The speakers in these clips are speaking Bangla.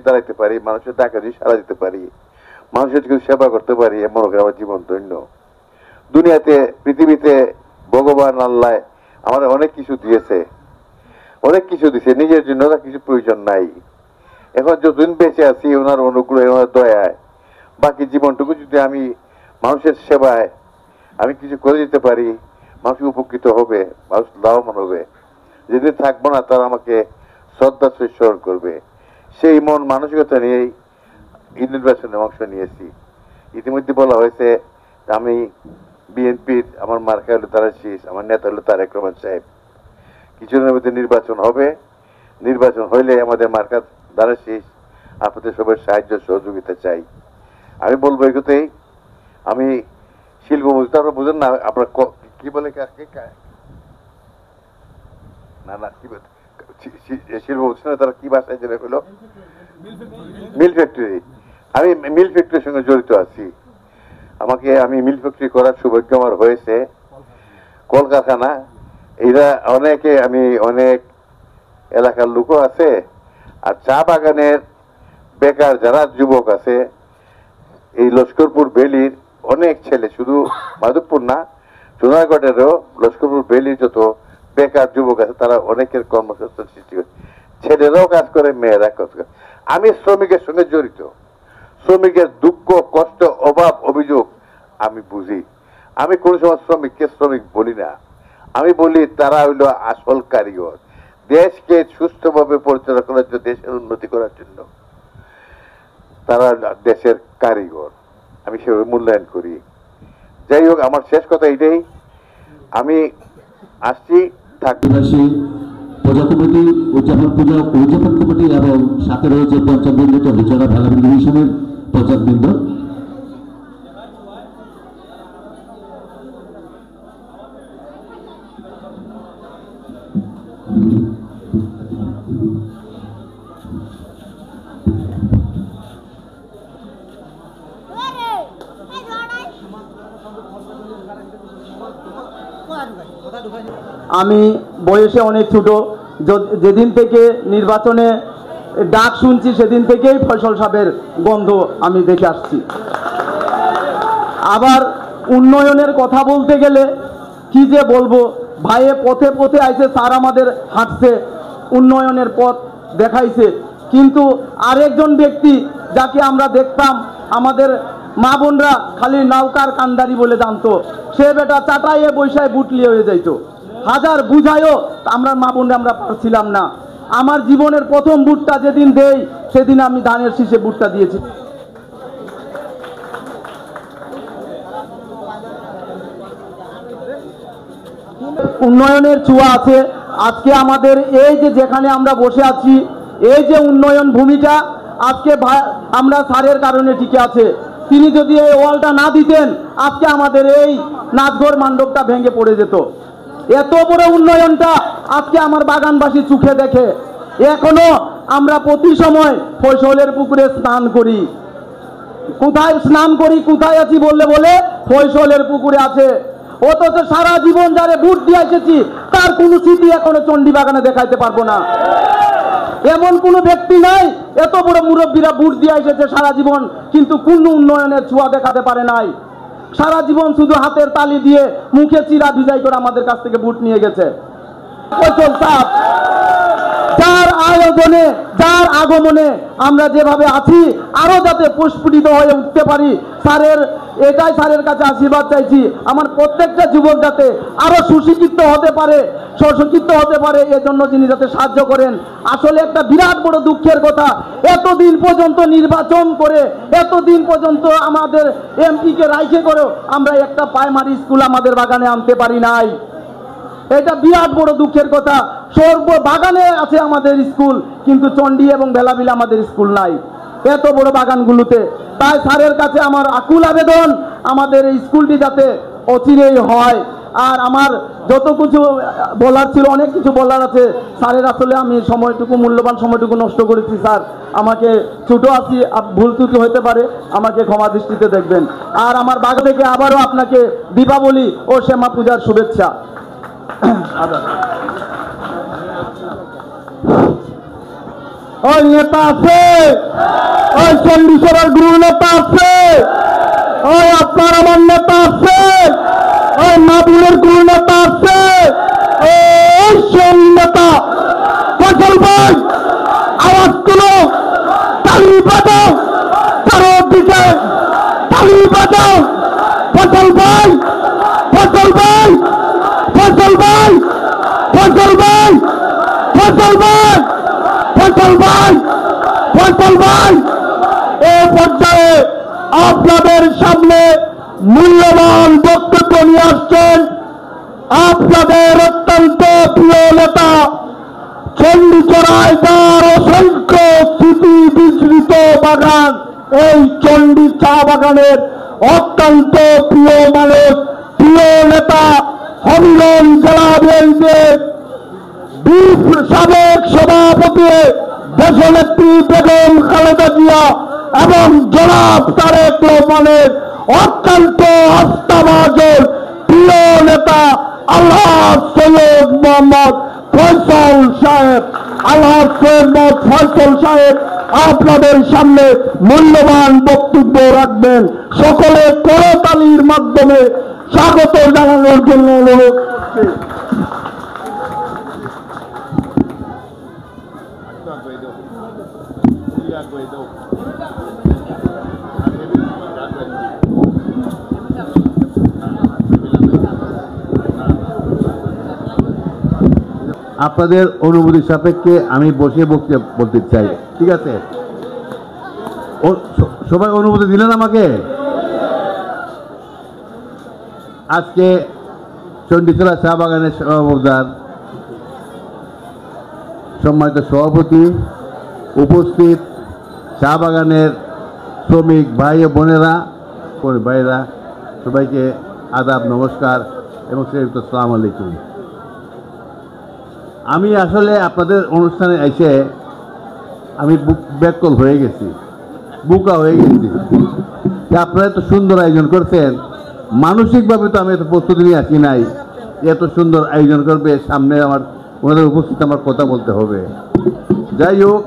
দাঁড়াইতে পারি, মানুষের ডাকে যদি সাড়া দিতে পারি, মানুষের কিছু সেবা করতে পারি, মনে করি আমার জীবন ধন্য। দুনিয়াতে পৃথিবীতে ভগবান আল্লাহ আমাদের অনেক কিছু দিয়েছে, অনেক কিছু দিয়েছে, নিজের জন্য কিছু প্রয়োজন নাই। এখন যতদিন বেঁচে আছি ওনার অনুগ্রহে, ওনার দয়ায়, বাকি জীবনটুকু যদি আমি মানুষের সেবায় আমি কিছু করে দিতে পারি, মানুষ উপকৃত হবে, মানুষ লাভবান হবে। যেদিন থাকবো না তারা আমাকে শ্রদ্ধা স্মরণ করবে, সেই মন মানসিকতা নিয়েই এই নির্বাচনে অংশ নিয়েছি। ইতিমধ্যে বলা হয়েছে আমি বিএনপির, আমার মার্কা হলো তারা শীষ, আমার নেতা হলো তারেক রহমান সাহেব। কিছুদিনের মধ্যে নির্বাচন হবে, নির্বাচন হইলে আমাদের মার্কা দ্বারা শীষ, আপনাদের সবার সাহায্য সহযোগিতা চাই। আমি বলবো এই কথাই, আমি শিল্প বুঝতে, আপনারা বুঝেন না, আপনার কি বলে না না কি শিল্প বুঝছে না, তারা কি ভাষায় জেনে হলো মিল ফ্যাক্টরি। আমি মিল ফ্যাক্টরির সঙ্গে জড়িত আছি। আমি মিল ফ্যাক্টরি করার সৌভাগ্য আমার হয়েছে। কলকারখানা এরা অনেকে, আমি অনেক এলাকার লোকও আছে, আর চা বাগানের বেকার যারা যুবক আছে, এই লস্করপুর বেলির অনেক ছেলে, শুধু মাধবপুর না, সোনারগড়েরও লস্করপুর বেলির যত বেকার যুবক আছে তারা অনেকের কর্মসংস্থান সৃষ্টি করে। ছেলেরাও কাজ করে, মেয়েরা কাজ করে। আমি শ্রমিকের সঙ্গে জড়িত, শ্রমিকের দুঃখ কষ্ট অভাব অভিযোগ আমি বুঝি। আমি কোন সময় শ্রমিককে শ্রমিক বলি না, আমি বলি তারা হইল আসল কারিগর, দেশকে সুস্থভাবে পরিচালনা করার জন্য, দেশের উন্নতি করার জন্য তারা দেশের কারিগর, আমি সেভাবে মূল্যায়ন করি। যাই হোক, আমার শেষ কথা এটাই, আমি আসছি পূজা কমিটি, উদযাপন কমিটি এবং সাথে রয়েছে পঞ্চায়েতবৃন্দ, চন্ডিচড়া ভেলাবৃন্দ হিসেবে পঞ্চায়েতবৃন্দ। আমি বয়সে অনেক ছোট, যেদিন থেকে নির্বাচনে ডাক শুনছি সেদিন থেকেই ফয়সল সাহেবের গন্ধ আমি দেখে আসছি। আবার উন্নয়নের কথা বলতে গেলে কি যে বলবো, ভাইয়ে পথে পথে আইছে, স্যার আমাদের হাঁটছে, উন্নয়নের পথ দেখাইছে। কিন্তু আরেকজন ব্যক্তি যাকে আমরা দেখতাম, আমাদের মা বোনরা খালি নৌকার কান্দারি বলে জানতো, সে বেটা চাটাইয়ে বৈশায় বুটলি হয়ে যাইত। হাজার বুঝায়ও আমরা মা বোনরা আমরা পারছিলাম না। আমার জীবনের প্রথম বুটটা যেদিন দেই সেদিন আমি ধানের শীষে বুটটা দিয়েছি। উন্নয়নের ছোঁয়া আছে আজকে আমাদের এই যে যেখানে আমরা বসে আছি, এই যে উন্নয়ন ভূমিটা আজকে আমরা স্যারের কারণে টিকে আছে। তিনি যদি এই ওয়ালটা না দিতেন আজকে আমাদের এই নাচঘর মণ্ডপটা ভেঙে পড়ে যেত। এত বড় উন্নয়নটা আজকে আমার বাগানবাসী চোখে দেখে। এখনো আমরা প্রতি সময় ফয়সলের পুকুরে স্নান করি। কোথায় স্নান করি, কোথায় আছি বললে বলে ফয়সলের পুকুরে আছে। অথচ সারা জীবন যারে ভোট দিয়ে এসেছি তার কোনো স্মৃতি এখনো চণ্ডী বাগানে দেখাইতে পারবো না। এমন কোনো ব্যক্তি নাই, এত বড় মুরব্বীরা ভোট দিয়ে এসেছে সারা জীবন কিন্তু কোনো উন্নয়নের ছোঁয়া দেখাতে পারে নাই। সারা জীবন শুধু হাতের তালি দিয়ে মুখে চিরা ভিজাই করে আমাদের কাছ থেকে ভোট নিয়ে গেছে। ফয়সল সাহেব যার আয়োজনে, যার আগমনে আমরা যেভাবে আছি আরো যাতে প্রস্ফুটিত হয়ে উঠতে পারি, এটাই স্যারের কাছে আশীর্বাদ চাইছি। আমার প্রত্যেকটা যুবক যাতে আরো সুশিক্ষিত হতে পারে, সশিক্ষিত হতে পারে, এজন্য যিনি যাতে সাহায্য করেন। আসলে একটা বিরাট বড় দুঃখের কথা, এতদিন পর্যন্ত নির্বাচন করে, এতদিন পর্যন্ত আমাদের এমপিকে রাইখে করেও আমরা একটা প্রাইমারি স্কুল আমাদের বাগানে আনতে পারি নাই। এটা বিরাট বড় দুঃখের কথা। সর্ব বাগানে আছে আমাদের স্কুল, কিন্তু চণ্ডী এবং বেলাবিলে আমাদের স্কুল নাই এত বড় বাগানগুলোতে। তাই স্যারের কাছে আমার আকুল আবেদন, আমাদের এই স্কুলটি যাতে অচিরেই হয়। আর আমার যত কিছু বলার ছিল, অনেক কিছু বলার আছে স্যারের, আসলে আমি সময়টুকু, মূল্যবান সময়টুকু নষ্ট করেছি। স্যার আমাকে ছোট আছি, ভুল ত্রুটি হতে পারে, আমাকে ক্ষমা দৃষ্টিতে দেখবেন। আর আমার বাগান থেকে আবারও আপনাকে দীপাবলি ও শ্যামা পূজার শুভেচ্ছা। ওই নেতা আছে, ওই চণ্ডীশ্বরের গুরু নেতা আছে, ওই আপনার আমার নেতা আছে, ওই মাদুরের গুরু নেতা আছে, ওই সেই নেতা ফসল ভাই আওয়াজ তুলো, তালি বাজাও, চারদিকে তালি বাজাও, ফসল ভাই, ফসল ভাই, ফসল ভাই, ফসল ভাই, ফসল ভাই, ফসল ভাই, ফসল ভাই। এই পর্যায়ে আপনাদের সামনে মূল্যবান বক্তব্য নিয়ে আসছেন আপনাদের অত্যন্ত প্রিয় নেতা, চণ্ডীচড়ায় তার অসংখ্য স্মৃতি বিস্মৃত বাগান, এই চণ্ডী চা বাগানের অত্যন্ত প্রিয় মানুষ, প্রিয় নেতা, হবিগঞ্জ জেলা বিএনপির সাবেক সভাপতি দেশনেত্রী বেগম খালেদা জিয়া এবং জনাব তারেক রহমানের অত্যন্ত আস্থাভাজন প্রিয় নেতা আলহাজ সৈয়দ মোহাম্মদ ফয়সল সাহেব, আলহাজ সৈয়দ মোহাম্মদ ফয়সল সাহেব আপনাদের সামনে মূল্যবান বক্তব্য রাখবেন। সকলে করতালির মাধ্যমে স্বাগত জানানোর জন্য অনুরোধ করছি। আপনাদের অনুমতি সাপেক্ষে আমি বসে বলতে চাই, ঠিক আছে? সবাই অনুমতি দিলেন আমাকে? আজকে চণ্ডীচড়া চা বাগানের সভাপতির সম্মানিত সভাপতি, উপস্থিত চা বাগানের শ্রমিক ভাই ও বোনেরা, ভাইরা, সবাইকে আদাব, নমস্কার এবং শ্রীযুক্ত আসসালামু আলাইকুম। আমি আসলে আপনাদের অনুষ্ঠানে এসে আমি ব্যাকল হয়ে গেছি, বুকা হয়ে গেছি যে আপনারা এত সুন্দর আয়োজন করছেন। মানসিকভাবে তো আমি এত প্রস্তুতি নিয়ে আসি নাই, এত সুন্দর আয়োজন করবে, সামনে আমার ওনাদের উপস্থিত আমার কথা বলতে হবে। যাই হোক,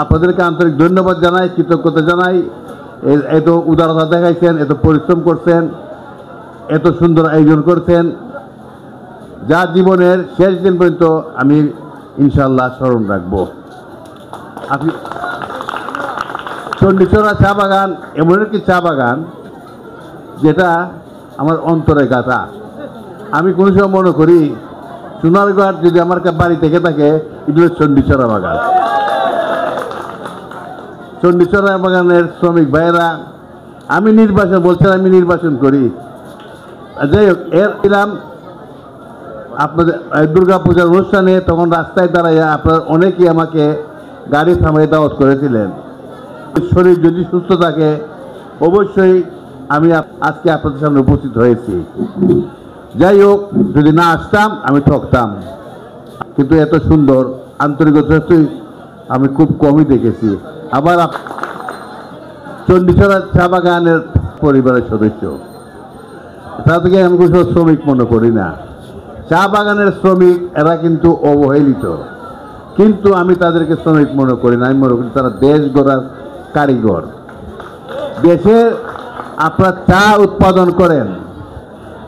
আপনাদেরকে আন্তরিক ধন্যবাদ জানাই, কৃতজ্ঞতা জানাই। এত উদারতা দেখাইছেন, এত পরিশ্রম করছেন, এত সুন্দর আয়োজন করছেন, যা জীবনের শেষ দিন পর্যন্ত আমি ইনশাল্লাহ স্মরণ রাখবো। আপনি চণ্ডীচড়া চা বাগান এমন একটি চা বাগান যেটা আমার অন্তরে গাথা। আমি কোনো সময় মনে করি সোনারগড় যদি আমার বাড়ি থেকে থাকে, এগুলো চণ্ডীচড়া বাগান। চণ্ডীচড়া বাগানের শ্রমিক ভাইয়েরা, আমি নির্বাচন করি। যাই হোক, এর ছিলাম আপনাদের দুর্গা পূজার অনুষ্ঠানে, তখন রাস্তায় দাঁড়াইয়া আপনার অনেকেই আমাকে গাড়ি থামাই দাওয়াত করেছিলেন। শরীর যদি সুস্থ থাকে অবশ্যই আমি আজকে আপনাদের সামনে উপস্থিত হয়েছি। যাই হোক, যদি না আসতাম আমি ঠকতাম, কিন্তু এত সুন্দর আন্তরিকতা আমি খুব কমই দেখেছি। আবার চণ্ডীচড়া চা বাগানের পরিবারের সদস্য, তাদেরকে আমি কোনো শ্রমিক মনে করি না। চা বাগানের শ্রমিক এরা কিন্তু অবহেলিত, কিন্তু আমি তাদেরকে শ্রমিক মনে করি না। আমি মনে করি তারা দেশ গড়ার কারিগর। দেশে আপনারা চা উৎপাদন করেন,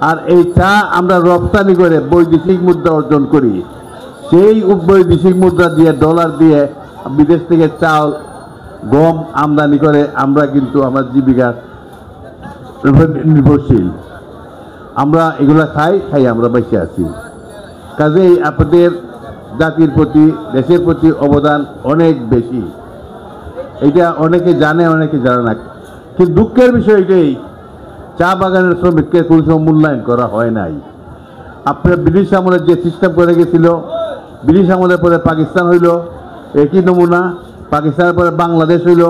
আর এই চা আমরা রপ্তানি করে বৈদেশিক মুদ্রা অর্জন করি। সেই বৈদেশিক মুদ্রা দিয়ে, ডলার দিয়ে বিদেশ থেকে চাল, গম আমদানি করে আমরা কিন্তু আমার জীবিকা নির্ভরশীল। আমরা এগুলো খাই আমরা বেঁচে আছি। কাজেই আপনাদের জাতির প্রতি, দেশের প্রতি অবদান অনেক বেশি। এটা অনেকে জানে, অনেকে জানে না। কিন্তু দুঃখের বিষয় এটাই, চা বাগানের শ্রমিককে কোনো সময় মূল্যায়ন করা হয় নাই। আপনার ব্রিটিশ আমলে যে সিস্টেম করে গেছিল, ব্রিটিশ আমলের পরে পাকিস্তান হইল, একই নমুনা। পাকিস্তানের পরে বাংলাদেশ হইল,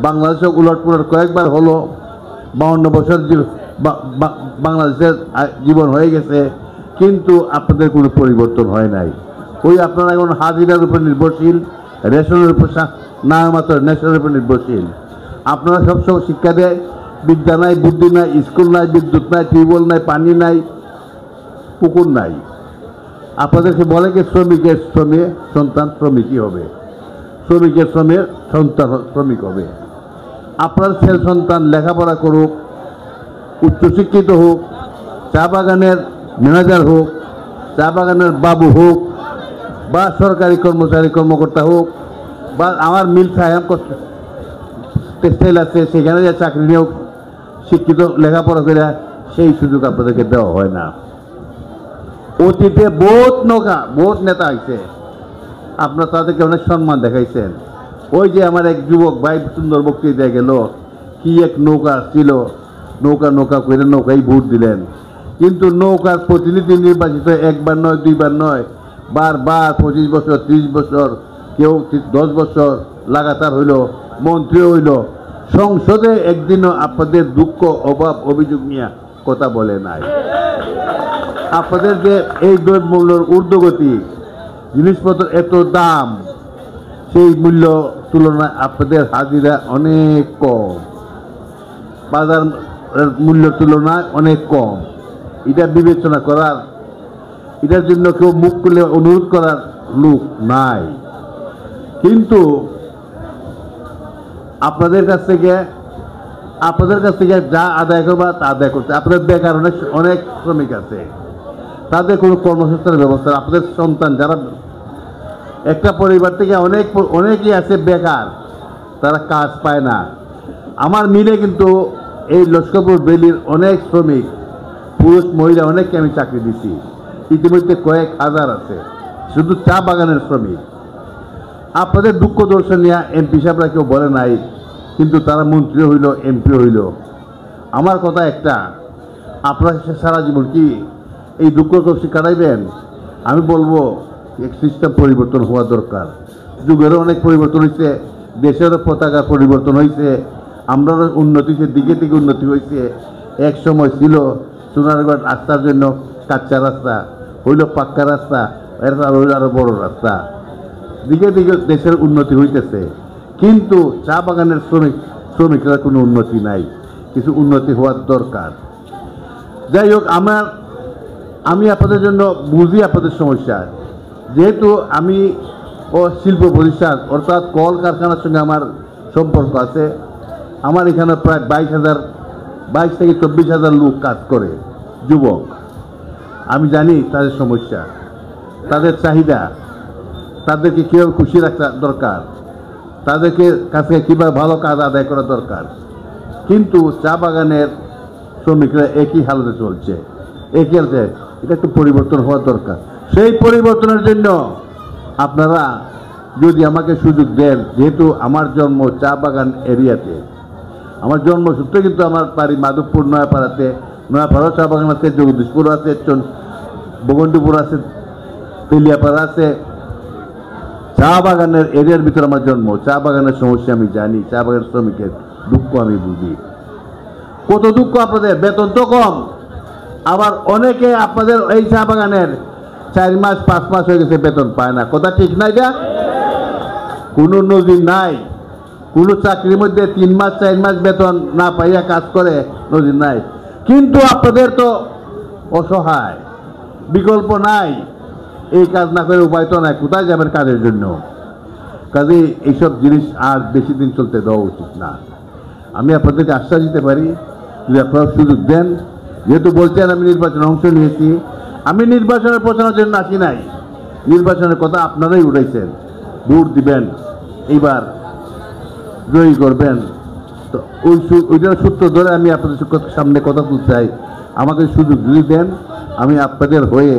বাংলাদেশও উলট পুলট কয়েকবার হলো। 52 বছর বাংলাদেশের জীবন হয়ে গেছে, কিন্তু আপনাদের কোনো পরিবর্তন হয় নাই। ওই আপনারা এখন হাজিরার উপর নির্ভরশীল, রেশনের উপর নামমাত্র রেশনের উপর নির্ভরশীল। আপনারা সবসময় শিক্ষা দেয়, বিদ্যা নাই, বুদ্ধি নাই, স্কুল নাই, বিদ্যুৎ নাই, টিউবওয়েল নাই, পানি নাই, পুকুর নাই। আপনাদেরকে বলে কি শ্রমিকের সন্তান শ্রমিকই হবে। শ্রমিকের সন্তান শ্রমিক হবে। আপনার ছেলে সন্তান লেখাপড়া করুক, উচ্চশিক্ষিত হোক, চা বাগানের ম্যানেজার হোক, চা বাগানের বাবু হোক, বা সরকারি কর্মচারী কর্মকর্তা হোক, বা আমার মিল সাহেব টেক্সটাইল আছে সেখানে যে চাকরি নিয়েও শিক্ষিত লেখাপড়া করে সেই সুযোগ আপনাদেরকে দেওয়া হয় না। অতীতে বহুত নেতা হয়েছে, আপনারা তাদেরকে অনেক সম্মান দেখাইছেন। ওই যে আমার এক যুবক ভাই সুন্দর বক্তৃতা গেল, কি এক নৌকা ছিল, নৌকা করে নৌকায় ভোট দিলেন, কিন্তু নৌকার প্রতিনিধি নির্বাচিত একবার নয় দুইবার নয়, বারবার 25 বছর 30 বছর কেউ 10 বছর লাগাতার হইল, মন্ত্রী হইল, সংসদে একদিনও আপনাদের দুঃখ অভাব অভিযোগ নিয়ে কথা বলে নাই। আপনাদের যে এই দ্রব্যমূল্যের ঊর্ধ্বগতি, জিনিসপত্র এত দাম, সেই মূল্য তুলনায় আপনাদের হাজিরা অনেক কম, বাজার মূল্যের তুলনায় অনেক কম। এটা বিবেচনা করার, এটার জন্য কেউ মুখ খুলে অনুরোধ করার লোক নাই। কিন্তু আপনাদের কাছ থেকে যা আদায় করবা তা আদায় করতে, আপনাদের বেকার অনেক শ্রমিক আছে, তাদের কোনো কর্মসংস্থানের ব্যবস্থা, আপনাদের সন্তান যারা একটা পরিবার থেকে অনেকেই আছে বেকার, তারা কাজ পায় না। আমার মিলে কিন্তু এই লস্করপুর ভ্যালির অনেক শ্রমিক, পুরুষ মহিলা অনেককে আমি চাকরি দিচ্ছি, ইতিমধ্যে কয়েক হাজার আছে শুধু চা বাগানের শ্রমিক। আপনাদের দুঃখ দর্শন নিয়ে এমপি সাহেবরা কেউ বলে নাই, কিন্তু তারা মন্ত্রী হইল, এমপি হইল। আমার কথা একটা, আপনারা সারা জীবন কি এই দুঃখ কষ্ট কাটাইবেন? আমি বলবো এক সিস্টেম পরিবর্তন হওয়া দরকার। যুগেরও অনেক পরিবর্তন হয়েছে, দেশেরও পতাকা পরিবর্তন হয়েছে, আমরাও উন্নতি দিকে দিকে উন্নতি হয়েছে। এক সময় ছিল সোনারগড় রাস্তার জন্য কাঁচা রাস্তা, হইল পাক্কা রাস্তা, এরপর হইল আরো বড় রাস্তা, দিকে দিকে দেশের উন্নতি হইতেছে। কিন্তু চা বাগানের শ্রমিকরা কোনো উন্নতি নাই, কিছু উন্নতি হওয়ার দরকার। যাই হোক, আমি আপনাদের জন্য বুঝি আপনাদের সমস্যা, যেহেতু আমি শিল্প প্রতিষ্ঠান অর্থাৎ কল কারখানার সঙ্গে আমার সম্পর্ক আছে। আমার এখানে প্রায় 22 থেকে 24,000 লোক কাজ করে, যুবক। আমি জানি তাদের সমস্যা, তাদের চাহিদা, তাদেরকে কীভাবে খুশি রাখা দরকার, তাদেরকে কাছে কীভাবে ভালো কাজ আদায় করা দরকার। কিন্তু চা বাগানের শ্রমিকরা একই হালতে চলছে, একই হালতে। এটা একটু পরিবর্তন হওয়ার দরকার। সেই পরিবর্তনের জন্য আপনারা যদি আমাকে সুযোগ দেন, যেহেতু আমার জন্ম চা বাগান এরিয়াতে, আমার জন্মসূত্রে কিন্তু আমার বাড়ি মাধবপুর নয়াপাড়াতে, নয়াপাড়া চা বাগান আছে, জগদীশপুর আছে, বগন্ডিপুর আছে, তেলিয়াপাড়া আছে। চা বাগানের এরিয়ার ভিতরে আমার জন্ম, চা বাগানের সমস্যা আমি জানি, চা বাগানের শ্রমিকের দুঃখ আমি বুঝি। কত দুঃখ আপনাদের, বেতন তো কম, আবার অনেকে আপনাদের এই চা বাগানের 4 মাস 5 মাস হয়ে গেছে বেতন পায় না। কথা ঠিক না? এটা কোনো নজির নাই। কোনো চাকরির মধ্যে 3 মাস 4 মাস বেতন না পাইয়া কাজ করে, নজির নাই। কিন্তু আপনাদের তো অসহায়, বিকল্প নাই, এই কাজ না করে উপায় তো নাই, কোথায় যাবেন কাজের জন্য? কাজে এইসব জিনিস আর বেশি দিন চলতে দেওয়া উচিত না। আমি আপনাদেরকে আশ্বাস দিতে পারি, যদি আপনারা সুযোগ দেন, যেহেতু বলছেন আমি নির্বাচনে অংশ নিয়েছি, আমি নির্বাচনের প্রচারের জন্য আসি নাই, নির্বাচনের কথা আপনারাই উঠাইছেন, ভোট দিবেন, এইবার জয়ী করবেন। তো ওইটার সূত্র ধরে আমি আপনাদের সামনে কথা তুলতে চাই। আমাকে সুযোগ যদি দেন, আমি আপনাদের হয়ে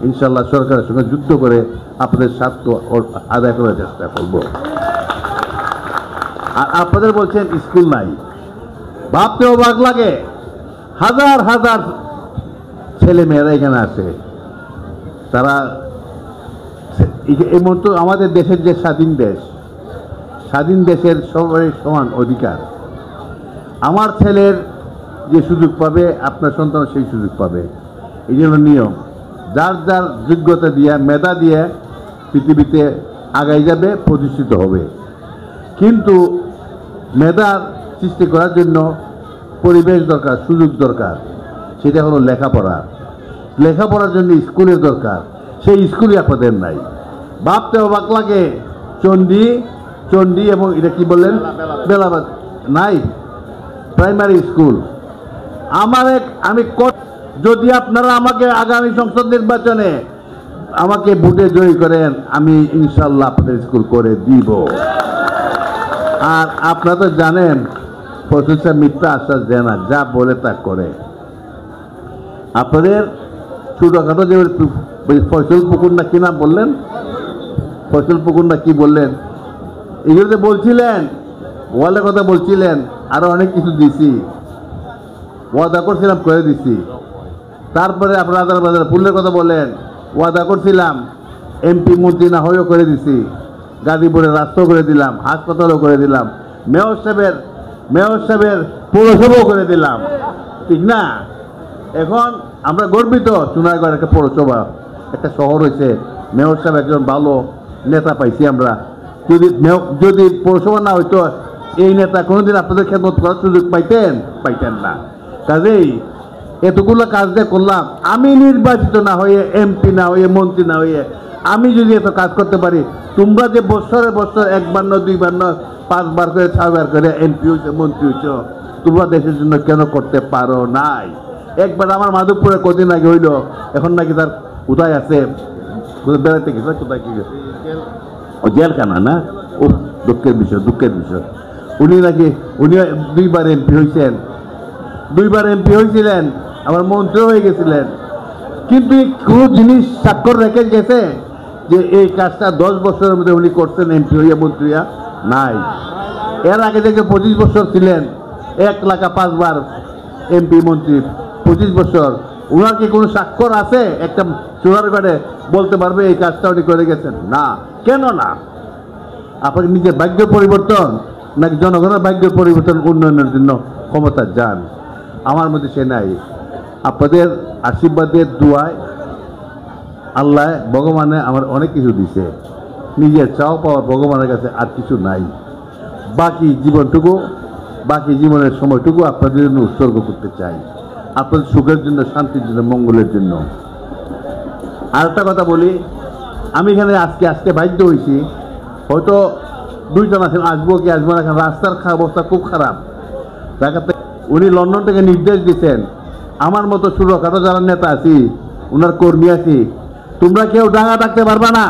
ইনশাল্লাহ সরকারের সঙ্গে যুদ্ধ করে আপনাদের স্বার্থ আদায় করার চেষ্টা করব। আর আপনাদের বলছেন স্কুল নাই, ভাবতে অবাক লাগে। হাজার হাজার ছেলে মেয়েরা এখানে আছে, তারা এমন তো আমাদের দেশের যে স্বাধীন দেশ, স্বাধীন দেশের সবাই সমান অধিকার। আমার ছেলের যে সুযোগ পাবে, আপনার সন্তান সেই সুযোগ পাবে। এই জন্য নিয়ম, যার যার যোগ্যতা দিয়ে, মেধা দিয়ে পৃথিবীতে আগাই যাবে, প্রতিষ্ঠিত হবে। কিন্তু মেধার সৃষ্টি করার জন্য পরিবেশ দরকার, সুযোগ দরকার। সেটা হলো লেখাপড়া। লেখাপড়ার জন্য স্কুলের দরকার, সেই স্কুলই আপনাদের নাই। ভাবতে অবাক লাগে, চণ্ডী চণ্ডী এবং এটা কি বললেন বেলাবাদ নাই প্রাইমারি স্কুল। আমি যদি আপনারা আমাকে আগামী সংসদ নির্বাচনে আমাকে ভোটে জয়ী করেন, আমি ইনশাল্লাহ আপনাদের স্কুল করে দিব। আর আপনারা তো জানেন ফজল সাহেব মিথ্যা আশ্বাস দেয় না, যা বলে তা করে। আপনাদের ছোটখাটো যে ফসল পুকুর না কি নাম বললেন, ফসল পুকুর না কি বললেন, এগুলো তো বলছিলেন, ওয়ালের কথা বলছিলেন, আরো অনেক কিছু দিছি, ওয়াদা করছিলাম করে দিছি। তারপরে আপনার আদার বাজার ফুলের কথা বলেন, ওয়াদা করছিলাম, এমপি মন্ত্রী না হয়েও করে দিছি, গাজীপুরের রাস্তাও করে দিলাম, হাসপাতালও করে দিলাম, মেয়র সাহেবের পৌরসভাও করে দিলাম, ঠিক না? এখন আমরা গর্বিত সোনারগড় একটা পৌরসভা, একটা শহর হয়েছে, মেয়র সাহেব একজন ভালো নেতা পাইছি আমরা। যদি পৌরসভা না হইতো এই নেতা কোনোদিন আপনাদের খেদমত করার সুযোগ পাইতেন না। কাজেই এতগুলো কাজ দিয়ে করলাম, আমি নির্বাচিত না হয়ে, এমপি না হয়ে, মন্ত্রী না হয়ে আমি যদি এত কাজ করতে পারি, তোমরা যে বছরে বছর একবার না দুইবার না 5 বার করে 6 বার করে এমপি হয়েছে, মন্ত্রী হয়েছ, তোমরা দেশের জন্য কেন করতে পারো নাই? একবার আমার মাধবপুরে কদিন আগে হইল, এখন নাকি তার কোথায় আছে, বেড়াতে গেছে, কোথায় কি গেছে, জেলখানা না, ও দুঃখের বিষয়। উনি 2বার এমপি হয়েছিলেন, আবার মন্ত্রী হয়ে গেছিলেন, কিন্তু কোন জিনিস স্বাক্ষর রেখে গেছে যে এই কাজটা 10 বছরের মধ্যে উনি করছেন এমপি হইয়া, মন্ত্রী হইয়া? নাই। এর আগে থেকে 25 বছর ছিলেন, 1 লাখ 5 বার এমপি মন্ত্রী, 25 বছর, ওনার কি কোনো স্বাক্ষর আছে একটা সোনারগড়ে বলতে পারবে এই কাজটা উনি করে গেছেন? না। কেন না? আপনার নিজের ভাগ্য পরিবর্তন নাকি জনগণের ভাগ্য পরিবর্তন, উন্নয়নের জন্য ক্ষমতা যান? আমার মধ্যে সে নাই। আপনাদের আশীর্বাদের দোয়ায় আল্লাহ ভগবানে আমার অনেক কিছু দিছে, নিজের চাও পাওয়ার ভগবানের কাছে আর কিছু নাই। বাকি জীবনের সময়টুকু আপনাদের জন্য উৎসর্গ করতে চাই, আপনাদের সুখের জন্য, শান্তির জন্য, মঙ্গলের জন্য। আর একটা কথা বলি, আমি এখানে আজকে বাধ্য হয়েছি, হয়তো 2 জন আছেন, আসবো কি আসবো না, রাস্তার অবস্থা খুব খারাপ। উনি লন্ডন থেকে নির্দেশ দিচ্ছেন, আমার মতো ছোটখাটো যারা নেতা আছি, ওনার কর্মী আছি, তোমরা কেউ ডাঙা ডাকতে পারবা না।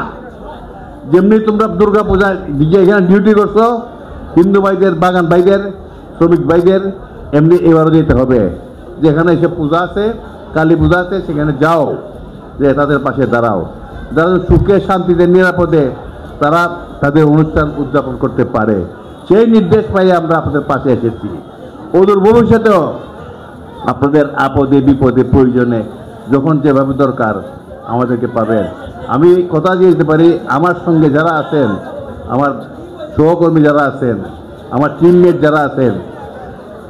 যেমনি তোমরা দুর্গা পূজায় এখানে ডিউটি করছো, হিন্দু ভাইদের, বাগান ভাইদের, শ্রমিক ভাইদের, এমনি এবারও যেতে হবে। যেখানে এসে পূজা আছে, কালী পূজা আছে, সেখানে যাও, যে তাদের পাশে দাঁড়াও, যারা সুখে শান্তিতে নিরাপদে তারা তাদের অনুষ্ঠান উদযাপন করতে পারে, সেই নির্দেশ পাই আমরা আপনাদের পাশে এসেছি। ওদের ভবিষ্যতেও আপনাদের আপদে বিপদে প্রয়োজনে যখন যেভাবে দরকার আমাদেরকে পাবেন। আমি কথা দিয়ে দিতে পারি, আমার সঙ্গে যারা আছেন, আমার সহকর্মী যারা আছেন, আমার টিমমেট যারা আছেন,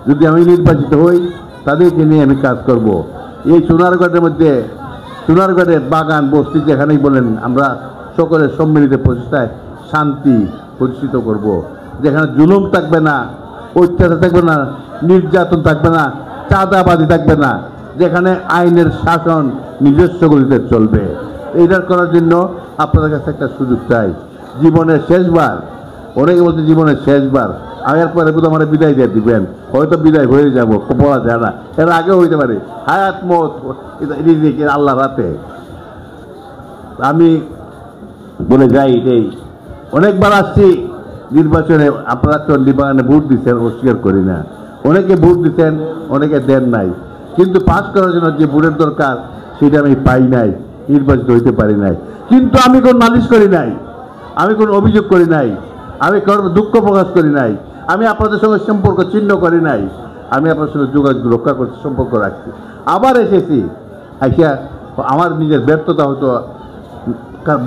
যদি আমি নির্বাচিত হই তাদেরকে নিয়ে আমি কাজ করব। এই সোনারগড়ের বাগান বস্তি যেখানেই বলেন, আমরা সকলের সম্মিলিত প্রচেষ্টায় শান্তি প্রতিষ্ঠিত করব, যেখানে জুলুম থাকবে না, অত্যাচার থাকবে না, নির্যাতন থাকবে না, চাঁদাবাজি থাকবে না, যেখানে আইনের শাসন নিজস্ব গতিতে চলবে। এইটার করার জন্য আপনাদের কাছে একটা সুযোগ চাই। জীবনের শেষবার, অনেকে বলছে জীবনের শেষবার, আমি এরপরে বোধ আমার বিদায় দিয়ে দিবেন, হয়তো বিদায় হয়ে যাব, বলা যায় না, এর আগেও হইতে পারে। হায়াত মত আল্লাহ রাতে। আমি বলে যাই, এটাই অনেকবার আসছি নির্বাচনে, আপনারা চণ্ডীবাগানে ভোট দিচ্ছেন, অস্বীকার করি না। অনেকে ভোট দিচ্ছেন, অনেকে দেন নাই, কিন্তু পাস করার জন্য যে ভোটের দরকার সেটা আমি পাই নাই, নির্বাচিত হইতে পারি নাই। কিন্তু আমি কোনো নালিশ করি নাই, আমি কোনো অভিযোগ করি নাই, আমি কারোর দুঃখ প্রকাশ করি নাই, আমি আপনাদের সঙ্গে সম্পর্ক ছিন্ন করি নাই, আমি আপনার সঙ্গে যোগাযোগ রক্ষা করতে সম্পর্ক রাখছি। আবার এসেছি, আইসা আমার নিজের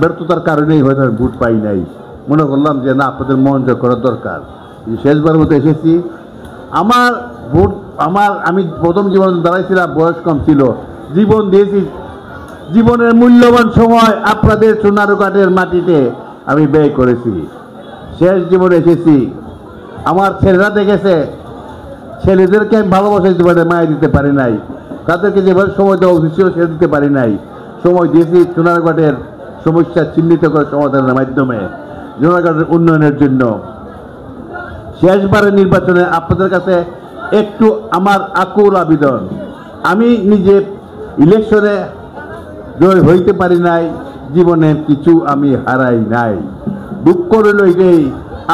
ব্যর্থতার কারণেই হয়তো আমি ভোট পাই নাই। মনে করলাম যে না, আপনাদের মন জয় করার দরকার। শেষবার মতো এসেছি। আমি প্রথম জীবন দাঁড়াইছিলাম, বয়স কম ছিল, জীবন দিয়েছি, জীবনের মূল্যবান সময় আপনাদের সোনারঘাটের মাটিতে আমি ব্যয় করেছি। শেষ জীবনে এসেছি, আমার ছেলেরা দেখেছে, ছেলেদেরকে আমি ভালোবাসা দিতে পারি, মায়া দিতে পারি নাই, তাদেরকে যেভাবে সময় দেওয়া উচিত ছিল সেটা দিতে পারি নাই। সময় দিয়েছি সোনারঘাটের সমস্যা চিহ্নিত করে সমাধানের মাধ্যমে। জনগণের উন্নয়নের জন্য। শেষবারের নির্বাচনে আপনাদের কাছে একটু আমার আকুল আবেদন, আমি নিজে ইলেকশনে জয় হইতে পারি নাই, জীবনের কিছু আমি হারাই নাই। দুঃখ রইল এটাই,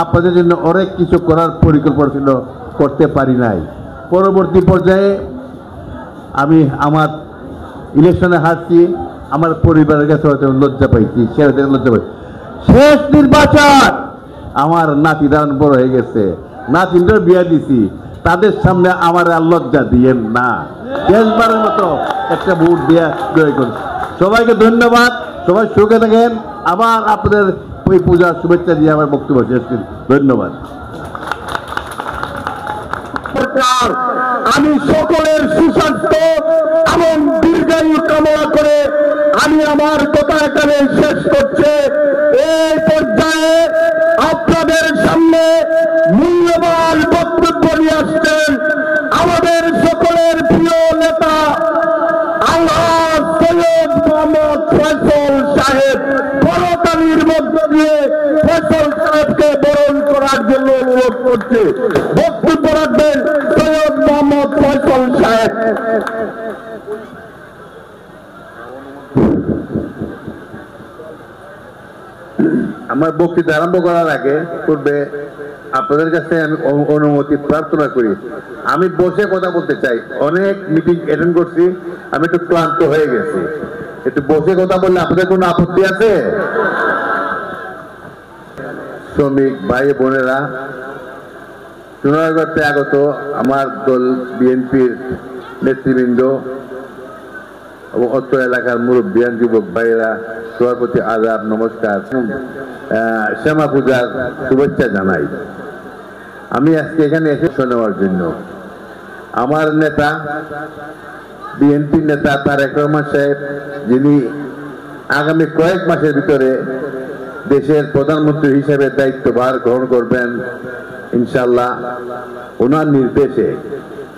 আপনাদের জন্য অনেক কিছু করার পরিকল্পনা ছিল, করতে পারি নাই। পরবর্তী পর্যায়ে আমি আমার ইলেকশনে হারছি, আমার পরিবারের কাছে হয়তো লজ্জা পাইছি, লজ্জা পাইছি। শেষ নির্বাচন আমার নাতিরা বড় হয়ে গেছে, নাতিনটার বিয়া দিছি, তাদের সামনে আমার আর লজ্জা দিয়েন না। শেষবারের মতো একটা ভোট দেওয়া জয় করুন। সবাইকে ধন্যবাদ, সবাই সুখে থাকেন। আবার আপনাদের ওই পূজার শুভেচ্ছা দিয়ে আমার বক্তব্য শেষ করি। ধন্যবাদ। আমি সকলের সুস্বাস্থ্য এবং দীর্ঘায়ু কামনা করে আমি আমার কথা এখানে শেষ করছে। এই পর্যায়ে আপনাদের সামনে মূল্যবান বক্তব্য নিয়ে আসছেন আমাদের সকলের প্রিয় নেতা আল্লাহ সৈয়দ মোহাম্মদ ফয়সল সাহেব। করতালির মধ্য দিয়ে ফয়সল সাহেবকে বরণ করার জন্য অনুরোধ করছে। বক্তব্য রাখবেন সৈয়দ মোহাম্মদ ফয়সল সাহেব। আমার বক্তৃতা আরম্ভ করার আগে পূর্বে আপনাদের কাছে আমি অনুমতি প্রার্থনা করি। আমি বসে কথা বলতে চাই, অনেক মিটিং অ্যাটেন্ড করছি, আমি একটু ক্লান্ত হয়ে গেছি। একটু বসে কথা বললে আপনাদের কোনো আপত্তি আছে? শ্রমিক ভাই বোনেরা, সোনারগাঁতে আগত আমার দল বিএনপির নেতৃবৃন্দ এবং অত্র এলাকার মুরব্বিয়ান যুবক ভাইয়েরা, সবার প্রতি আদাব, নমস্কার, শ্যামা পূজার শুভেচ্ছা জানাই। আমি আজকে এখানে এসে নেওয়ার জন্য আমার নেতা বিএনপি নেতা তারেক রহমান সাহেব, যিনি আগামী কয়েক মাসের ভিতরে দেশের প্রধানমন্ত্রী হিসেবে দায়িত্বভার গ্রহণ করবেন ইনশাল্লাহ, ওনার নির্দেশে,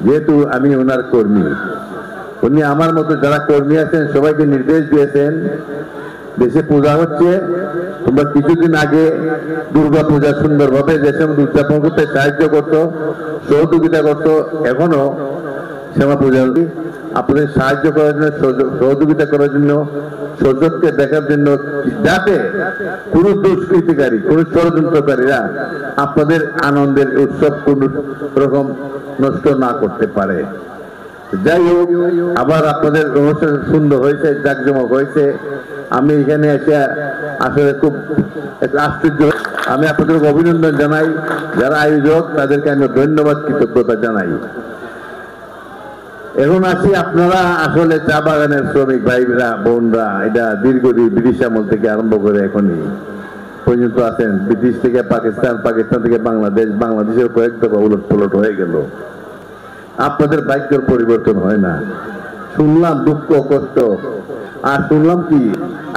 যেহেতু আমি ওনার কর্মী, উনি আমার মতো যারা কর্মী আছেন সবাইকে নির্দেশ দিয়েছেন, দেশে পূজা হচ্ছে, তোমরা কিছুদিন আগে দুর্গা পূজা সুন্দরভাবে দেশে উদযাপন করতে সাহায্য করতো, সহযোগিতা করতো, এখনো শ্যামা পূজা আপনাদের সাহায্য করার জন্য, সহযোগিতা করার জন্য, সুযোগকে দেখার জন্য, যাতে কোন দুষ্কৃতিকারী, কোন ষড়যন্ত্রকারীরা আপনাদের আনন্দের উৎসব কোন রকম নষ্ট না করতে পারে। যাই হোক, আবার আপনাদের অনুষ্ঠান সুন্দর হয়েছে, জাঁকজমক হয়েছে। আমি এখানে এসে আসলে খুব আশ্চর্য। আমি আপনাদের অভিনন্দন জানাই, যারা আয়োজক তাদেরকে আমি ধন্যবাদ, কৃতজ্ঞতা জানাই। এখন আসি, আপনারা আসলে চা বাগানের শ্রমিক ভাইরা বোনরা, এটা দীর্ঘদিন ব্রিটিশ আমল থেকে আরম্ভ করে এখনই পর্যন্ত আছেন। ব্রিটিশ থেকে পাকিস্তান, পাকিস্তান থেকে বাংলাদেশ, বাংলাদেশের কয়েক দফা উলট পলট হয়ে গেল। আপনাদের ভাগ্যের পরিবর্তন হয় না। শুনলাম দুঃখ কষ্ট, আর শুনলাম কি,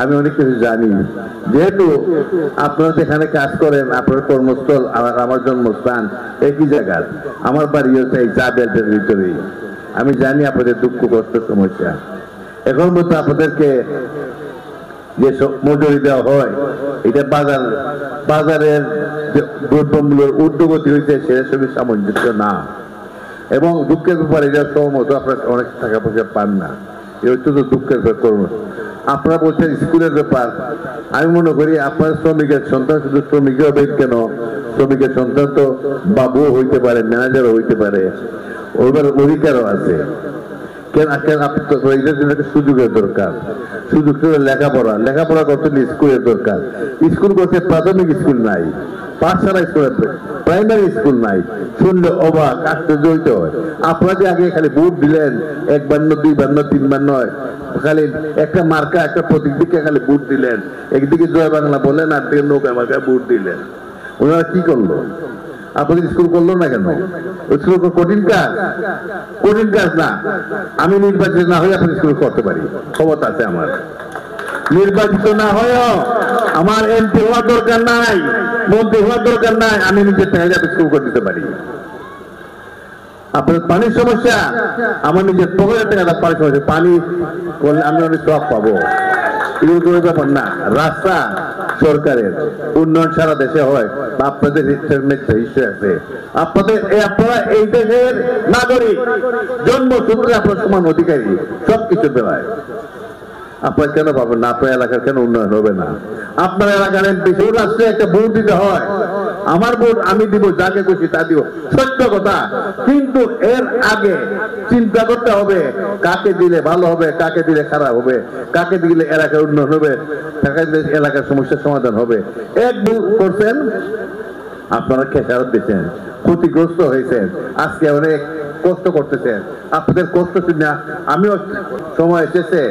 আমি অনেক কিছু জানি। যেহেতু আপনারা এখানে কাজ করেন, আপনার কর্মস্থল আর আমার জন্মস্থান একই জায়গার, আমার বাড়ি হচ্ছে এই চা বেল্টের ভিতরেই। আমি জানি আপনাদের দুঃখ কষ্ট সমস্যা। এখন মতো আপনাদেরকে যে মজুরি দেওয়া হয়, এটা বাজারের দ্রব্যমূল্যের ঊর্ধ্বগতি হয়েছে, সেটার সঙ্গে সামঞ্জস্য না। এবং দুঃখের ব্যাপারে এটা সহমত, আপনারা অনেক টাকা পয়সা পান না, এটা অত্যন্ত দুঃখের কর্ম। আপনারা বলছেন স্কুলের ব্যাপার, আমি মনে করি আপনার শ্রমিকের সন্তান শুধু শ্রমিকই হবে কেন, শ্রমিকের সন্তান তো বাবুও হইতে পারে, ম্যানেজারও হইতে পারে, ওইবার অধিকারও আছে। সুযোগের দরকার, সুযোগ লেখাপড়া করতে স্কুলের দরকার। স্কুল করতে প্রাথমিক স্কুল নাই, পাঠশালা স্কুল, প্রাইমারি স্কুল নাই। শুনলে অবাক, আশ্চর্য হইতে হয়। আপনারা যে আগে খালি ভোট দিলেন, 1 বান্ন 2 বান্ন 3 বান্ন নয়, খালি একটা মার্কা, একটা প্রতীক দিকে খালি ভোট দিলেন, একদিকে জয় বাংলা বলেন, আর দিকে নৌকা মার্কা ভোট দিলেন। ওনারা কি করলো? আপনাদের স্কুল করলো না কেন? স্কুল কঠিন কাজ, কঠিন কাজ না। আমি নির্বাচিত না হয়ে আপনার স্কুল করতে পারি, ক্ষমতা আছে আমার। নির্বাচিত না হয়েও আমার এমপি হওয়ার দরকার নাই, মন্ত্রী হওয়ার দরকার নাই, আমি নিজের টাকা স্কুল করে দিতে পারি। আপনার পানির সমস্যা, আমার নিজের পকেটের টাকা পানির সমস্যা, পানি করলে আমি অনেক সব পাবো, এগুলো কোনো ব্যাপার না। রাস্তা সরকারের উন্নয়ন সারা দেশে হয় বা আপনাদের নিশ্চয় আছে। আপনারা এই দেশের নাগরিক, জন্মসূত্রে আপনার সমান অধিকারী সবকিছু বেলায়। আপনার কেন পাবেন না? আপনার এলাকার কেন উন্নয়ন হবে না? আপনার এলাকার এমপি রাষ্ট্রে একটা ভোট দিতে হয়, আমার ভোট আমি দিব, যাকে খুশি তা দিব, সত্য কথা। কিন্তু এর আগে চিন্তা করতে হবে কাকে দিলে ভালো হবে, কাকে দিলে খারাপ হবে, কাকে দিলে এলাকার উন্নয়ন হবে, কাকে দিলে এলাকার সমস্যার সমাধান হবে। এক ভুল করছেন, আপনারা খেসারত দিচ্ছেন, ক্ষতিগ্রস্ত হয়েছেন, আজকে অনেক কষ্ট করতেছেন। আপনাদের কষ্ট শুনে আমিও সময় এসেছে।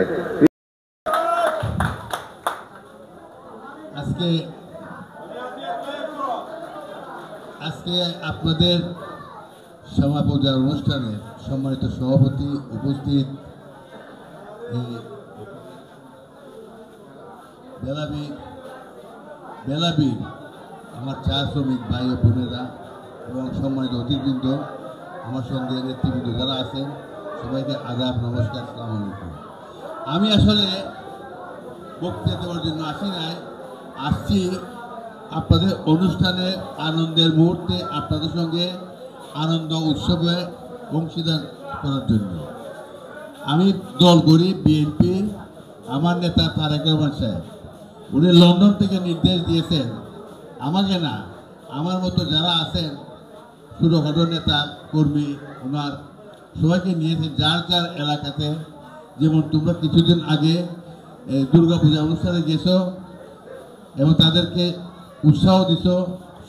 আজকে আপনাদের সভা পূজার অনুষ্ঠানে সম্মানিত সভাপতি উপস্থিত, বেলাবি আমার চা শ্রমিক ভাই ও বোনেরা এবং সম্মানিত অতিথিবৃন্দ, আমার সঙ্গে নেতৃবৃন্দ যারা আছেন, সবাইকে আদাব, নমস্কার, আসসালামু আলাইকুম। আমি আসলে বক্তৃতা দেওয়ার জন্য আসি নাই, আসছি আপনাদের অনুষ্ঠানে আনন্দের মুহূর্তে আপনাদের সঙ্গে আনন্দ উৎসবে অংশীদার করার জন্য। আমি দল করি বিএনপি, আমার নেতা তারেক রহমান সাহেব, উনি লন্ডন থেকে নির্দেশ দিয়েছেন আমাকে না, আমার মতো যারা আছেন ছোটোখাটো নেতা কর্মী, ওনার সবাইকে নিয়েছেন যার যার এলাকাতে। যেমন তোমরা কিছুদিন আগে দুর্গাপূজা অনুষ্ঠানে গেছো এবং তাদেরকে উৎসাহ দিছ,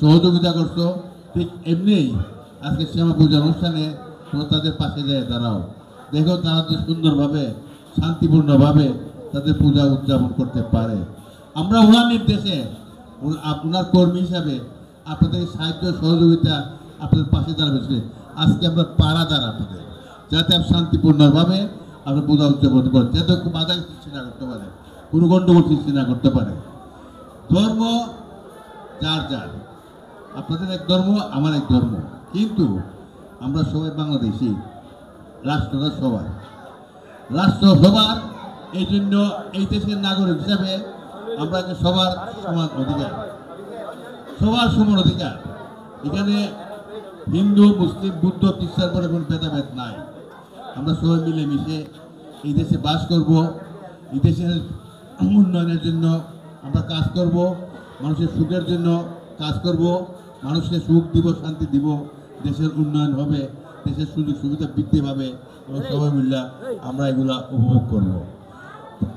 সহযোগিতা করছো, ঠিক এমনিই আজকে শ্যামা পূজার অনুষ্ঠানে তোমরা তাদের পাশে যায় দাঁড়াও, দেখো তারা তো সুন্দরভাবে শান্তিপূর্ণভাবে তাদের পূজা উদযাপন করতে পারে। আমরা ওনার নির্দেশে, আপনার কর্মী হিসাবে আপনাদের সাহায্য সহযোগিতা আপনাদের পাশে দাঁড়াবে। আজকে আমরা পাড়া দাঁড়া আপনাদের, যাতে শান্তিপূর্ণভাবে আপনার পূজা উদযাপন করেন, যাতে বাধা সৃষ্টি না করতে পারে, কোনো গণ্ডগোল সৃষ্টি না করতে পারে। ধর্ম যার যার, আপনাদের এক ধর্ম, আমার এক ধর্ম, কিন্তু আমরা সবাই বাংলাদেশি, রাষ্ট্রটা সবার, রাষ্ট্র সবার। এই জন্য এই দেশের নাগরিক হিসাবে আমরা সবার সমান অধিকার, সবার সমান অধিকার। এখানে হিন্দু, মুসলিম, বুদ্ধ, খ্রিস্টান বলে কোনো ভেদাভেদ নাই। আমরা সবাই মিলেমিশে এই দেশে বাস করব, এই দেশের উন্নয়নের জন্য আমরা কাজ করব, মানুষের সুখের জন্য কাজ করব, মানুষকে সুখ দিব, শান্তি দিব, দেশের উন্নয়ন হবে, দেশের সুযোগ সুবিধা বৃদ্ধি পাবে এবং সবাই মিলে আমরা এগুলা উপভোগ করব।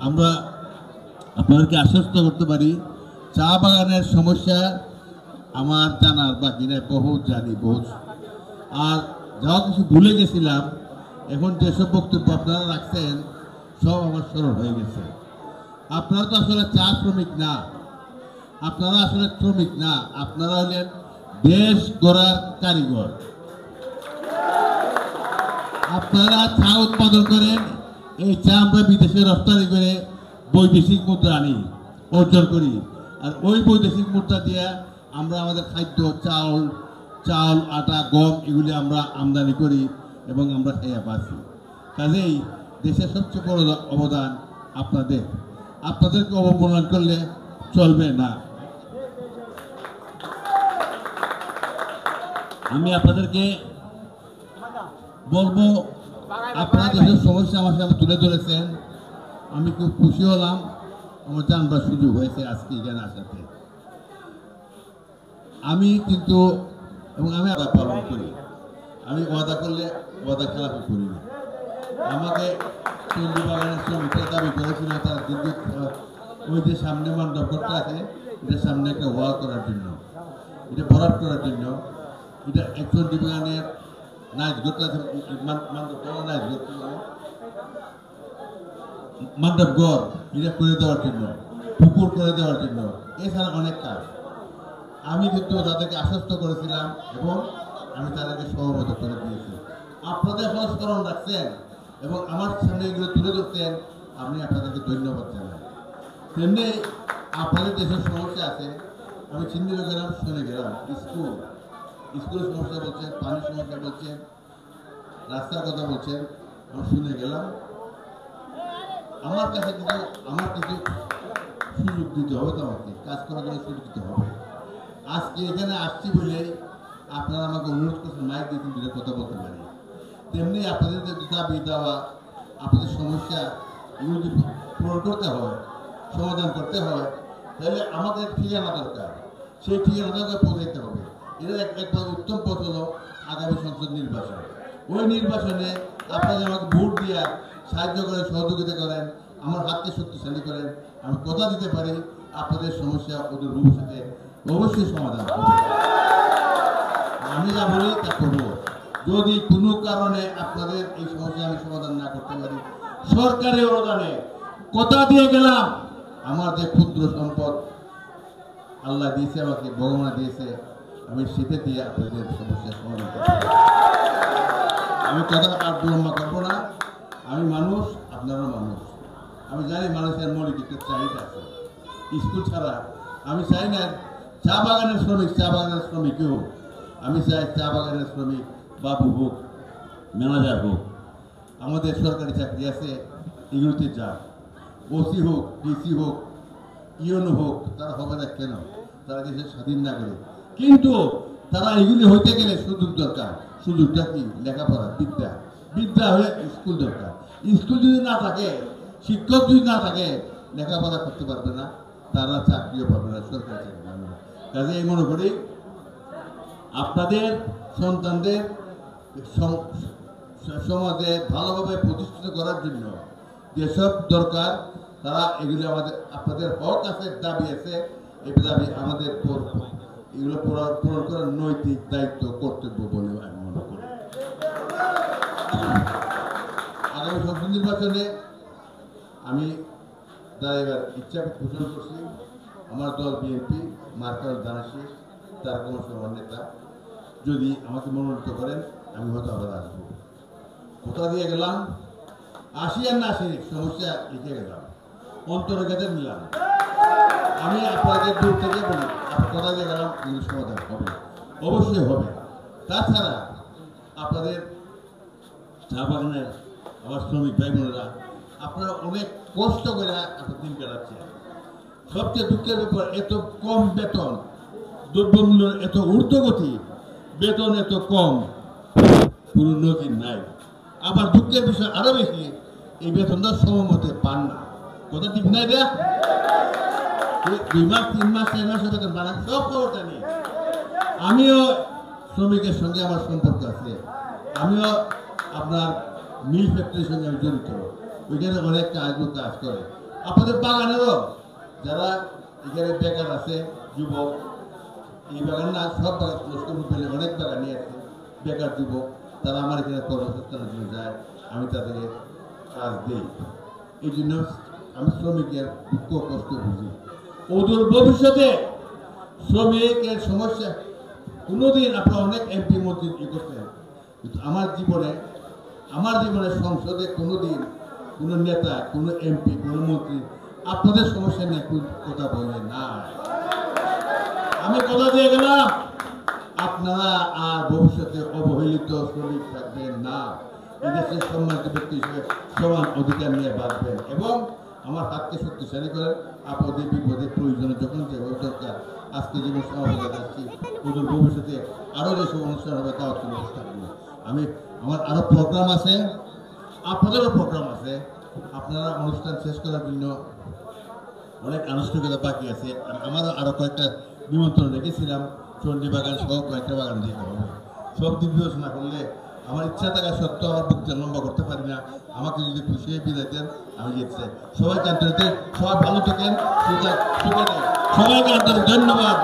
আমরা আপনাদেরকে আশ্বস্ত করতে পারি, চা বাগানের সমস্যা আমার জানার বাকি নাই, বহুত জানি, বহুত। আর যাওয়া কিছু ভুলে গেছিলাম, এখন যেসব বক্তব্য আপনারা রাখছেন সব আমার স্মরণ হয়ে গেছে। আপনারা তো আসলে চা শ্রমিক না, আপনারা আসলে শ্রমিক না, আপনারা হলেন দেশ গড়ার কারিগর। আপনারা চা উৎপাদন করেন, এই চা আমরা বিদেশে রপ্তানি করে বৈদেশিক মুদ্রা আনি, অর্জন করি, আর ওই বৈদেশিক মুদ্রা দিয়ে আমরা আমাদের খাদ্য, চাল, আটা, গম এগুলি আমরা আমদানি করি এবং আমরা খেয়ে বাঁচি। কাজেই দেশের সবচেয়ে বড় অবদান আপনাদের, আপনাদেরকে অবমূল্যায়ন করলে চলবে না। আমি আপনাদেরকে বলবো, আপনারা যেসব সমস্যা আমার সামনে তুলে ধরেছেন, আমি খুব খুশি হলাম, আমার জানবার সুযোগ হয়েছে আজকে এখানে আসাতে। আমি কিন্তু, এবং আমি আবার পালন করি, আমি ওয়াদা করলে ওয়াদা খেলাপি করি না। আমাকে চন্ডী বাগানের শ্রমিকরা দাবি করেছিল তার দীর্ঘ ওই যে সামনে মণ্ডপ করতে আছে, এটার সামনে একটা ওয়াল করার জন্য, এটা ভরাট করার জন্য, এটা চন্ডী বাগানের নাচ ঘটতে আছে, মণ্ডপ গড় এটা করে দেওয়ার জন্য, পুকুর করে দেওয়ার জন্য, এছাড়া অনেক কাজ। আমি কিন্তু তাদেরকে আশ্বস্ত করেছিলাম এবং আমি তাদেরকে সহমত করে দিয়েছি। আপনাদের সংস্করণ রাখছেন এবং আমার সামনে এগুলো তুলে ধরছেন, আমি আপনাদেরকে ধন্যবাদ জানাই। তেমনি আপনাদের যেসব সমস্যা আছে, আমি চিহ্নিত গেলাম, শুনে গেলাম, স্কুলের সমস্যা বলছেন, পানির সমস্যা বলছেন, রাস্তার কথা বলছেন, আমি শুনে গেলাম। আমার কাছে কিন্তু আমার কিছু সুযোগ দিতে হবে, তো আমাকে কাজ করার জন্য সুযোগ দিতে হবে। আজকে এখানে আসছি বলে আপনারা আমাকে অনুরোধ করছেন মাইক দিয়ে কিন্তু কথা বলতে পারি। তেমনি আপনাদের যে দাবি দেওয়া, আপনাদের সমস্যা এগুলো যদি পূরণ করতে হয়, সমাধান করতে হয়, তাহলে আমাদের ঠিকানা দরকার, সেই ঠিকানাটাকে পৌঁছাইতে হবে। এটা একবার উত্তম পথ হলো আগামী সংসদ নির্বাচন। ওই নির্বাচনে আপনারা আমাকে ভোট দিয়ে সাহায্য করেন, সহযোগিতা করেন, আমার হাতকে শক্তিশালী করেন। আমি কথা দিতে পারি আপনাদের সমস্যা ওদের ভবিষ্যতে অবশ্যই সমাধান হবে। আমি যা বলি তা করবো। যদি কোনো কারণে আপনাদের এই সমস্যা আমি সমাধান না করতে পারি, সরকারের অনুদানে কথা দিয়ে গেলাম, আমার যে ক্ষুদ্র সম্পদ আল্লাহ দিয়েছে, আমাকে ভগবান দিয়েছে, আমি সেটা দিয়ে আপনাদের সমস্যার সমাধান করব। আমি কথা আর বিলম্ব করবো না। আমি মানুষ, আপনারও মানুষ। আমি জানি মানুষের মৌলিক একটা চাহিদা আছে। স্কুল ছাড়া আমি চাই না চা বাগানের শ্রমিক চা বাগানের শ্রমিকই হোক, আমি চাই চা বাগানের শ্রমিক বাবু হোক, ম্যানেজার হোক, আমাদের সরকারি চাকরি আছে এগুলোতে যাক, ওসি হোক, ডিসি হোক, ইউনো হোক, তারা হবে না কেন? তারা দেশের স্বাধীন নাগরিক। কিন্তু তারা এগুলি হইতে গেলে সুযোগ দরকার। সুযোগটা কি? লেখাপড়া, বিদ্যা। বিদ্যা হলে স্কুল দরকার। স্কুল যদি না থাকে, শিক্ষক যদি না থাকে, লেখাপড়া করতে পারবে না, তারা চাকরিও পাবে না, সরকারি চাকরি পাবে না। কাজে এই মনে করি আপনাদের সন্তানদের সমাজে ভালোভাবে প্রতিষ্ঠিত করার জন্য যেসব দরকার, তারা এগুলো আমাদের আপনাদের হক আছে, দাবি আছে, এই দাবি আমাদের এগুলো পূরণ করার নৈতিক দায়িত্ব, কর্তব্য বলে আমি মনে করি। আগামী সংসদ নির্বাচনে আমি দাঁড়াইবার ইচ্ছা পোষণ করছি। আমার দল বিএনপি, মার্কাল দানাশিস, তার কোনো সবার নেতা যদি আমাকে মনোনীত করেন, আমি হয়তো আবার আসবো। কথা দিয়ে গেলাম, আসি আর না আসি, সমস্যা লিখে গেলাম, অন্তর্গত নিলাম। আমি আপনাদের দূর থেকে বলি, কথা দিয়ে গেলাম, এগুলো সমাধান হবে, অবশ্যই হবে। তাছাড়া আপনাদের চা বাগানের আমার শ্রমিক ভাই বোনেরা, আপনারা অনেক কষ্ট করে আপনার দিন কাটাচ্ছেন। সবচেয়ে দুঃখের ব্যাপার, এত কম বেতন, দ্রব্যমূল্যের এত ঊর্ধ্বগতি, বেতন এত কম, কোনো নজির নাই। আবার দুঃখের বিষয় আরো বেশি, এই বেতনটা সময় মতে পান না। কথা ঠিক নাই? দেয়া 2 মাস 3 মাস 4 মাসের বেতন পান না, সব খবর জানি। আমিও শ্রমিকের সঙ্গে আমার সম্পর্ক আছে, আমিও আপনার মিল ফ্যাক্টরির সঙ্গে আমি জড়িত, ওইখানে অনেক কাজ করে। আপনাদের বাগানেরও যারা এখানে বেকার আছে, যুবক, এই বাগান না, সব বাগান পেলে অনেক বাগানই আছে, বেকার যুবক, তারা আমার এখানে কর্মসংস্থানের জন্য যায়, আমি তাদেরকে কাজ দিই। এই জন্য আমি শ্রমিকের দুঃখ কষ্ট বুঝি। ওদের ভবিষ্যতে শ্রমিকের সমস্যা কোনোদিন আপনারা অনেক এমপি মন্ত্রী করছেন, কিন্তু আমার জীবনে সংসদে কোনোদিন কোনো নেতা, কোনো এমপি, কোনো মন্ত্রী আপনাদের সমস্যা নিয়ে কথা বলে না। আমি কথা দিয়ে গেলাম, আপনারা আর ভবিষ্যতে অবহেলিত শ্রমিক থাকবেন না, এদেশের সম্মানিত ব্যক্তি হিসেবে সমান অধিকার নিয়ে বাঁচবেন এবং আমার হাতকে শক্তিশালী করেন। আপদে বিপদে প্রয়োজনে যখন যেভাবে দরকার, আজকে যেমন সমাবেশে যাচ্ছি, ওদের ভবিষ্যতে আরও যেসব অনুষ্ঠান হবে তাও থাকবে। আমার আরও প্রোগ্রাম আছে, আপনাদেরও প্রোগ্রাম আছে। আপনারা অনুষ্ঠান শেষ করার জন্য অনেক আনুষ্ঠানিকতা বাকি আছে। আমারও আরও কয়েকটা নিমন্ত্রণ রেখেছিলাম, চণ্ডী বাগান সহ কয়েকটা বাগান যেতে হবে। সব দিক বিবেচনা করলে আমার ইচ্ছা থাকা সত্ত্বেও আমার বক্তব্য লম্বা করতে পারি না। আমাকে যদি খুশি হয়ে বিদায় দেন, আমি যেতে চাই। সবাইকে আন্তরিক, সবাই ভালো থাকেন, সবাইকে আন্তরিক ধন্যবাদ।